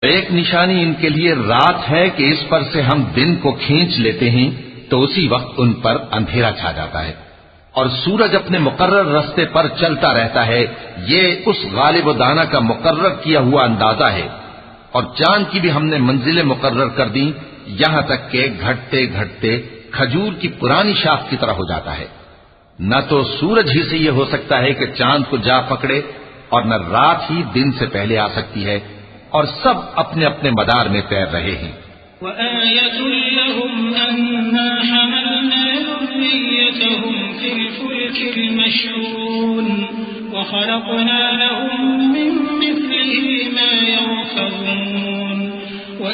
एक निशानी इनके लिए रात है कि इस पर से हम दिन को खींच लेते हैं तो उसी वक्त उन पर अंधेरा छा जाता है, और सूरज अपने मुकर्रर रास्ते पर चलता रहता है। ये उस गालिब व दाना का मुकर्रर किया हुआ अंदाजा है। और चांद की भी हमने मंजिलें मुकर्रर कर दी, यहां तक के घटते घटते खजूर की पुरानी शाख की तरह हो जाता है। न तो सूरज ही से यह हो सकता है कि चांद को जा पकड़े, और न रात ही दिन से पहले आ सकती है, और सब अपने अपने मदार में तैर रहे हैं। व